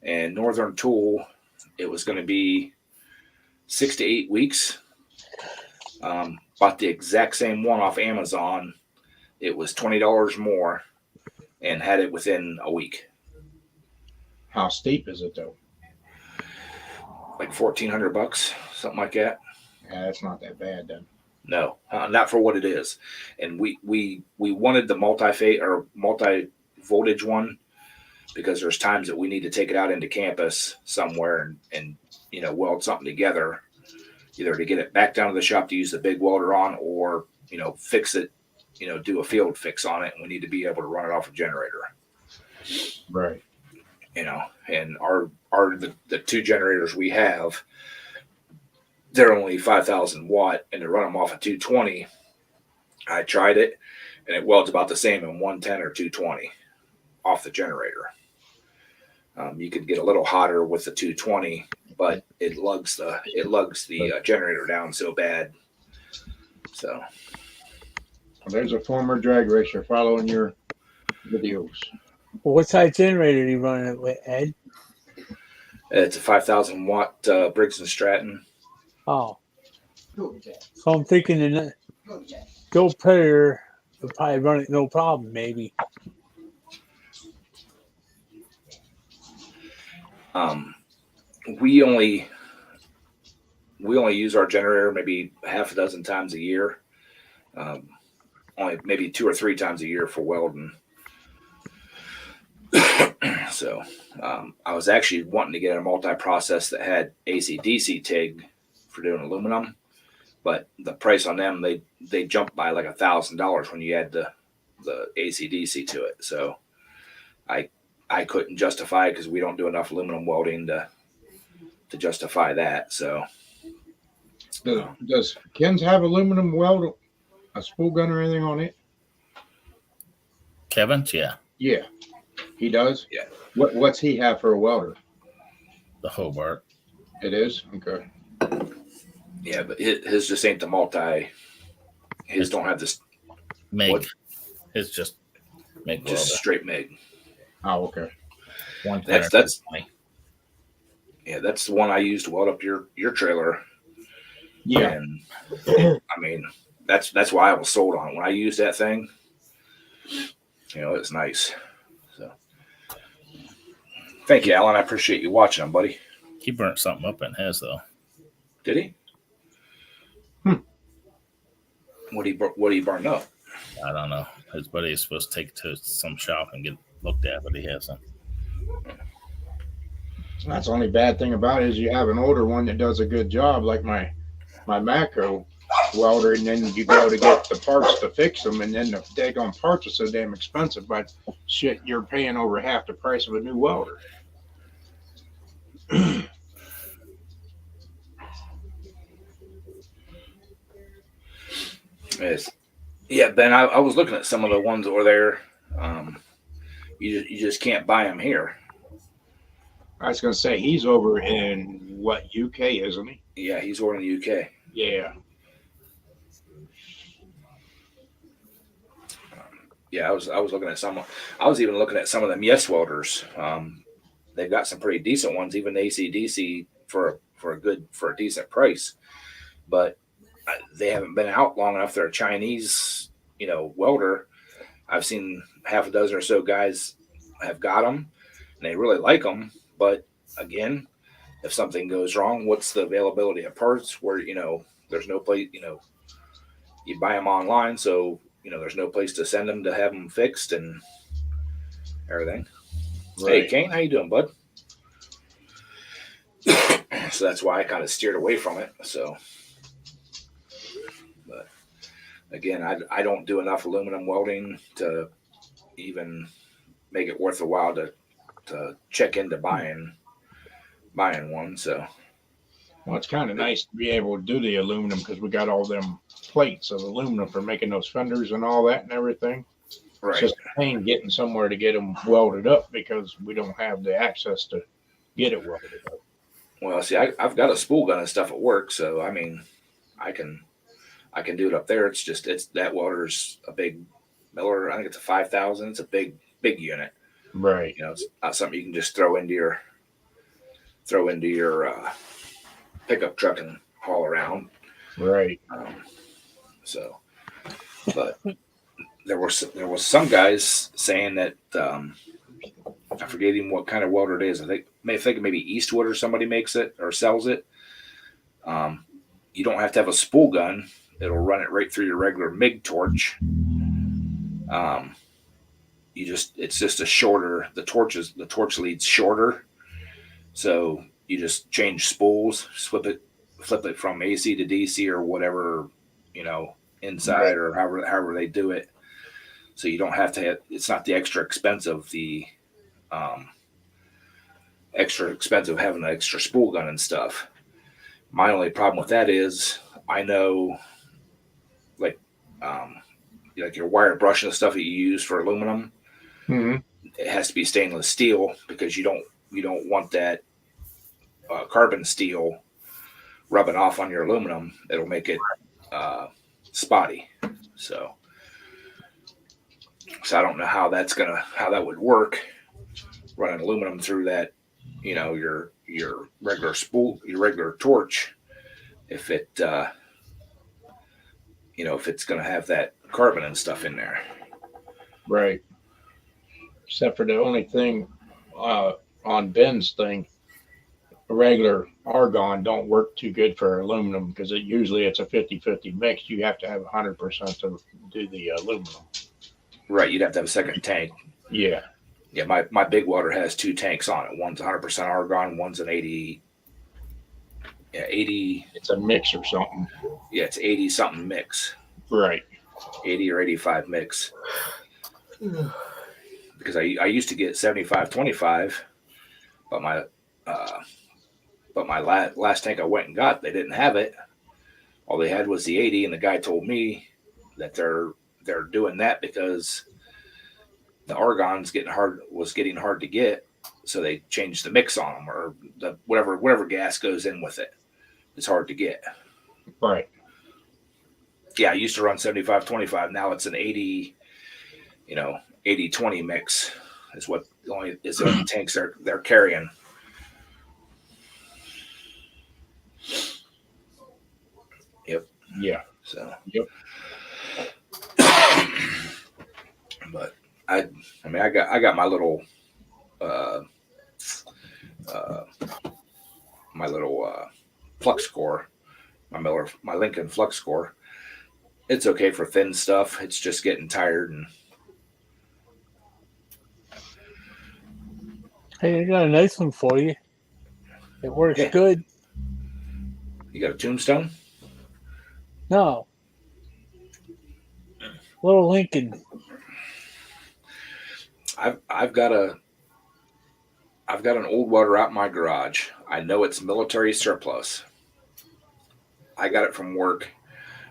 and Northern Tool, it was going to be 6 to 8 weeks. Bought the exact same one off Amazon. It was $20 more, and had it within a week. How steep is it though? Like $1,400, something like that. Yeah, that's not that bad then. No, not for what it is. And we wanted the multi-phase or multi-voltage one because there's times that we need to take it out into campus somewhere and weld something together, either to get it back down to the shop to use the big welder on, or fix it, do a field fix on it, and we need to be able to run it off a generator. Right. And the 2 generators we have, they're only 5,000 watt, and to run them off a 220, I tried it, and it welds about the same in 110 or 220 off the generator. You could get a little hotter with the 220, but it lugs the generator down so bad. So Well, there's a former drag racer following your videos. Well, what size generator are you running it with, Ed? it's a 5,000 watt Briggs and Stratton. Oh. So I'm thinking Skilled Predator would probably run it no problem, maybe. We only use our generator maybe half a dozen times a year. Only maybe 2 or 3 times a year for welding. So I was actually wanting to get a multi-process that had AC/DC TIG for doing aluminum, but the price on them they jumped by like $1,000 when you add the AC/DC to it. So I couldn't justify it because we don't do enough aluminum welding to justify that. So Does Ken's have aluminum weld, a spool gun or anything on it? Kevin's, yeah, Yeah, he does. Yeah. What's he have for a welder? the Hobart. It is okay. yeah, but his just ain't the multi. His don't have this MIG. What? It's just MIG welder. just straight MIG. Oh, okay. That's yeah, that's the one I used to weld up your trailer. Yeah. And I mean, that's why I was sold on it. When I used that thing, it's nice. So thank you, Alan. I appreciate you watching them, buddy. He burnt something up in his though. Did he? What he burned up? I don't know. His buddy is supposed to take it to some shop and get looked at, but he hasn't. That's the only bad thing about it is you have an older one that does a good job, like my Macro welder, and then you go to get the parts to fix them, and then the daggone parts are so damn expensive. But shit, you're paying over half the price of a new welder. Yes. Yeah, Ben. I was looking at some of the ones that were there. You just can't buy them here. I was gonna say he's over in what, UK, isn't he? Yeah, he's over in the UK. Yeah. Yeah, I was looking at some. I was even looking at some of them Yes welders. They've got some pretty decent ones, even AC/DC for a decent price. But they haven't been out long enough. They're a Chinese, welder. I've seen half a dozen or so guys have got them, and they really like them. But again, if something goes wrong, what's the availability of parts? Where there's no place. You buy them online, so there's no place to send them to have them fixed and everything. Right. Hey, Kane, how you doing, bud? So that's why I kind of steered away from it. So, but again, I don't do enough aluminum welding to even make it worth a while to check into buying one. So, Well, it's kind of nice to be able to do the aluminum because we got all them plates of aluminum for making those fenders and all that and everything. right. It's just a pain getting somewhere to get them welded up because we don't have the access to get it welded up. Well, see, I've got a spool gun and stuff at work, so I mean, I can do it up there. It's just that welder's a big Miller. I think it's a 5,000. It's a big unit. Right. It's not something you can just throw into your pickup truck and haul around. Right. So, but there was some guys saying that I forget even what kind of welder it is. I think maybe Eastwood or somebody makes it or sells it. You don't have to have a spool gun; it'll run it right through your regular MIG torch. It's just a shorter. The torch lead's shorter, so you just change spools, flip it from AC to DC or whatever, inside or however they do it. So you don't have to it's not the extra expense of having an extra spool gun and stuff. My only problem with that is I know like your wire brush and stuff that you use for aluminum, Mm-hmm. it has to be stainless steel because you don't want that carbon steel rubbing off on your aluminum. It'll make it spotty. So I don't know how that would work, running aluminum through that, your regular spool, your regular torch, if it if it's going to have that carbon and stuff in there. Right. Except for the only thing on Ben's thing, a regular argon don't work too good for aluminum because it's a 50-50 mix. You have to have 100% to do the aluminum. Right. You'd have to have a second tank. Yeah. Yeah. My big welder has 2 tanks on it. One's 100% argon. One's an 80. Yeah. 80. It's a mix or something. Yeah. It's 80 something mix. Right. 80 or 85 mix. Because I used to get 75-25, but my last tank I went and got, they didn't have it. All they had was the 80, and the guy told me that they're doing that because the argon's was getting hard to get, so they changed the mix on them, or the whatever gas goes in with it. It's hard to get. Right. Yeah, I used to run 75-25. Now it's an 80, 80-20 mix is what the only tanks they're carrying. Yep. Yeah. So. Yep. But I got my little flux core, my Lincoln flux core. It's okay for thin stuff. It's just getting tired and. Hey, I got a nice one for you. It works good. You got a Tombstone? No. Little Lincoln. I've got an old welder out in my garage. I know it's military surplus. I got it from work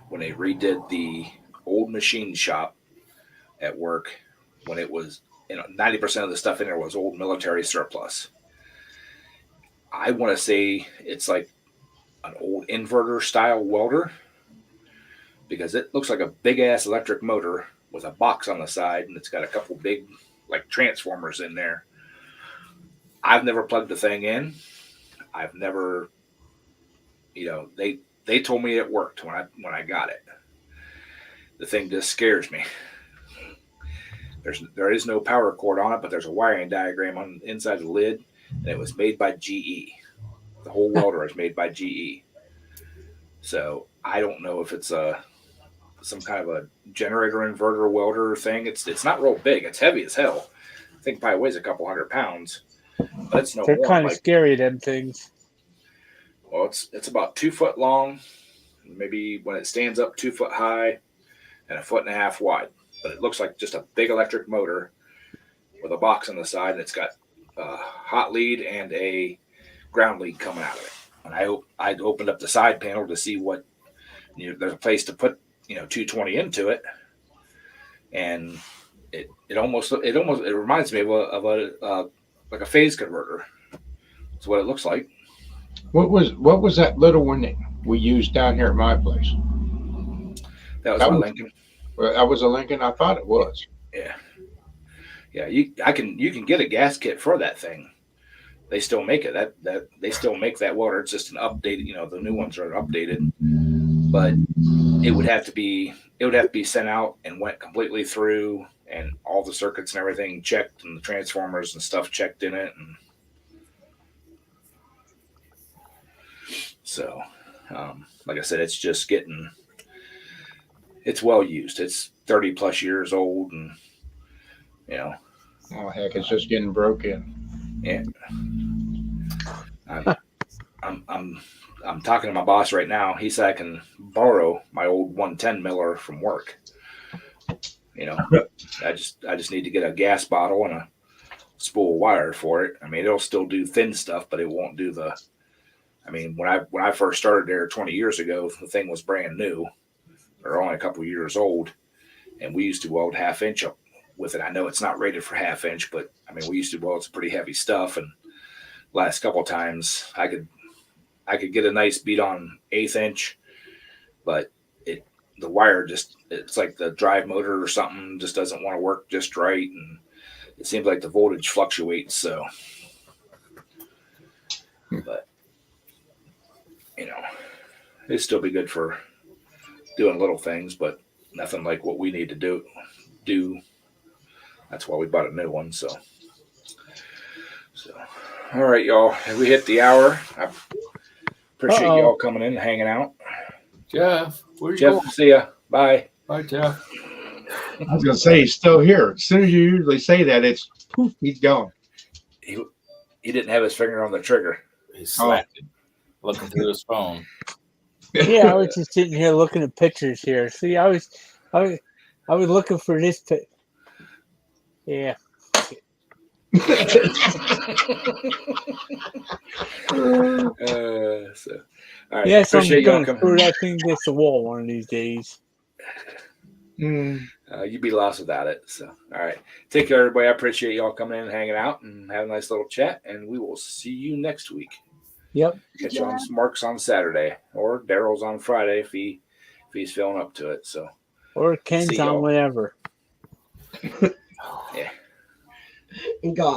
when they redid the old machine shop at work when it was 90% of the stuff in there was old military surplus. I want to say it's like an old inverter style welder because it looks like a big ass electric motor with a box on the side, and it's got a couple big like transformers in there. I've never plugged the thing in. I've never, they told me it worked when I got it. The thing just scares me. There is no power cord on it, but there's a wiring diagram on the inside of the lid, and it was made by GE. The whole welder is made by GE. So I don't know if it's some kind of a generator inverter welder thing. It's not real big. It's heavy as hell. I think it probably weighs a couple 100 pounds. But it's no. They're kind of scary, them things. Well, it's about 2 foot long, maybe when it stands up 2 foot high, and 1.5 feet wide. But it looks like just a big electric motor with a box on the side, and it's got a hot lead and a ground lead coming out of it. And I opened up the side panel to see what there's a place to put 220 into it, and it reminds me of a like a phase converter. That's what it looks like. What was that little one that we used down here at my place? That was my Lincoln. That was a Lincoln. I thought it was. Yeah. You can get a gas kit for that thing. They still make it. That they still make that welder. It's just an updated. The new ones are updated, but it would have to be sent out and went completely through, and all the circuits and everything checked, and the transformers and stuff checked in it, and so like I said, it's just it's well used. It's 30 plus years old, and oh heck, it's just getting broken. Yeah. I'm talking to my boss right now. He said I can borrow my old 110 miller from work. I just need to get a gas bottle and a spool of wire for it. I mean, it'll still do thin stuff, but it won't do the. I mean, when I first started there 20 years ago, the thing was brand new, or only a couple of years old, and we used to weld 1/2 inch up with it. I know it's not rated for 1/2 inch, but I mean, we used to weld some pretty heavy stuff, and last couple of times I could get a nice beat on 1/8 inch, but the wire it's like the drive motor or something just doesn't want to work just right, and it seems like the voltage fluctuates. So, but it'd still be good for doing little things, but nothing like what we need to do. That's why we bought a new one. So all right, y'all. Have we hit the hour? I appreciate Uh-oh. y'all coming in and hanging out. Jeff, where you Jeff, going? see ya. Bye. Bye, Jeff. I was gonna say he's still here. As soon as you usually say that, it's poof, he's gone. He didn't have his finger on the trigger. He's slacking, looking through his phone. Yeah, I was just sitting here looking at pictures here. See, I was looking for this pic. Yeah. So, all right. Yes, I'm Appreciate y'all going to coming. throw that thing against the wall one of these days. You'd be lost without it. So, all right. Take care, everybody. I appreciate y'all coming in and hanging out and having a nice little chat. And we will see you next week. Yep. Catch you on Mark's on Saturday or Daryl's on Friday if he's feeling up to it. So, Or Ken's See on y'all. whatever. And gone.